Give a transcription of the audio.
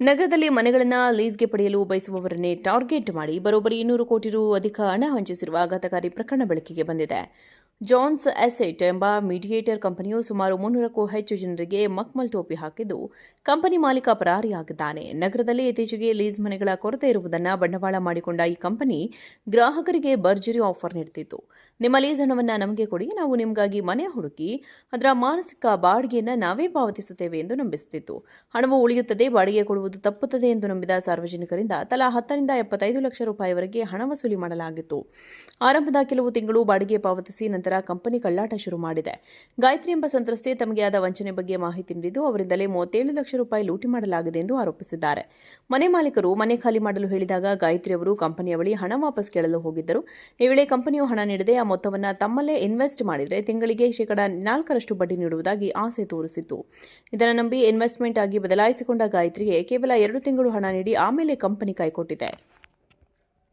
ನಗರದಲ್ಲಿ ಮನೆಗಳನ್ನು ಲೀಸ್ಗೆ ಪಡೆಯಲು ಬಯಸುವವರನ್ನೇ ಟಾರ್ಗೆಟ್ ಮಾಡಿ ಬರೋಬ್ಬರಿ 200 ಕೋಟಿ ರು ಅಧಿಕ ಹಣ ವಂಚಿಸಿರುವ ಆಘಾತಕಾರಿ ಪ್ರಕರಣ ಬೆಳಕಿಗೆ ಬಂದಿದೆ. ಜಾನ್ಸ್ ಅಸೆಟ್ ಎಂಬ ಮೀಡಿಯೇಟರ್ ಕಂಪನಿಯು ಸುಮಾರು 300ಕ್ಕೂ ಹೆಚ್ಚು ಜನರಿಗೆ ಮಕ್ಮಲ್ ಟೋಪಿ ಹಾಕಿದ್ದು, ಕಂಪನಿ ಮಾಲೀಕ ಪರಾರಿಯಾಗಿದ್ದಾನೆ. ನಗರದಲ್ಲಿ ಇತ್ತೀಚೆಗೆ ಲೀಸ್ ಮನೆಗಳ ಕೊರತೆ ಇರುವುದನ್ನು ಬಂಡವಾಳ ಮಾಡಿಕೊಂಡ ಈ ಕಂಪನಿ ಗ್ರಾಹಕರಿಗೆ ಭರ್ಜರಿ ಆಫರ್ ನೀಡುತ್ತಿತ್ತು. ನಿಮ್ಮ ಲೀಸ್ ಹಣವನ್ನು ನಮಗೆ ಕೊಡಿ, ನಾವು ನಿಮಗಾಗಿ ಮನೆ ಹುಡುಕಿ ಅದರ ಮಾನಸಿಕ ಬಾಡಿಗೆಯನ್ನು ನಾವೇ ಪಾವತಿಸುತ್ತೇವೆ ಎಂದು ನಂಬಿಸುತ್ತಿತ್ತು. ಹಣವು ಉಳಿಯುತ್ತದೆ, ಬಾಡಿಗೆ ಕೊಡುವುದು ತಪ್ಪುತ್ತದೆ ಎಂದು ನಂಬಿದ ಸಾರ್ವಜನಿಕರಿಂದ ತಲಾ 10 ರಿಂದ 75 ಲಕ್ಷ ರೂಪಾಯಿವರೆಗೆ ಹಣ ವಸೂಲಿ ಮಾಡಲಾಗಿತ್ತು. ಆರಂಭದ ಕೆಲವು ತಿಂಗಳು ಬಾಡಿಗೆ ಪಾವತಿಸಿ ನಂತರ ಕಂಪನಿ ಕಳ್ಳಾಟ ಶುರು ಮಾಡಿದೆ. ಗಾಯತ್ರಿ ಎಂಬ ಸಂತ್ರಸ್ತೆ ತಮಗೆ ಆದ ವಂಚನೆ ಬಗ್ಗೆ ಮಾಹಿತಿ ನೀಡಿದ್ದು, ಅವರಿಂದಲೇ 37 ಲಕ್ಷ ರೂಪಾಯಿ ಲೂಟಿ ಮಾಡಲಾಗಿದೆ ಎಂದು ಆರೋಪಿಸಿದ್ದಾರೆ. ಮನೆ ಮಾಲೀಕರು ಮನೆ ಖಾಲಿ ಮಾಡಲು ಹೇಳಿದಾಗ ಗಾಯತ್ರಿ ಅವರು ಕಂಪನಿಯ ಬಳಿ ಹಣ ವಾಪಸ್ ಕೇಳಲು ಹೋಗಿದ್ದರು. ಈ ವೇಳೆ ಕಂಪನಿಯು ಹಣ ನೀಡದೆ ಆ ಮೊತ್ತವನ್ನು ತಮ್ಮಲ್ಲೇ ಇನ್ವೆಸ್ಟ್ ಮಾಡಿದರೆ ತಿಂಗಳಿಗೆ ಶೇಕಡಾ 4ರಷ್ಟು ಬಡ್ಡಿ ನೀಡುವುದಾಗಿ ಆಸೆ ತೋರಿಸಿತ್ತು. ಇದನ್ನು ನಂಬಿ ಇನ್ವೆಸ್ಟ್ಮೆಂಟ್ ಆಗಿ ಬದಲಾಯಿಸಿಕೊಂಡ ಗಾಯತ್ರಿಗೆ ಕೇವಲ 2 ತಿಂಗಳು ಹಣ ನೀಡಿ ಆಮೇಲೆ ಕಂಪನಿ ಕೈಕೊಟ್ಟಿದೆ.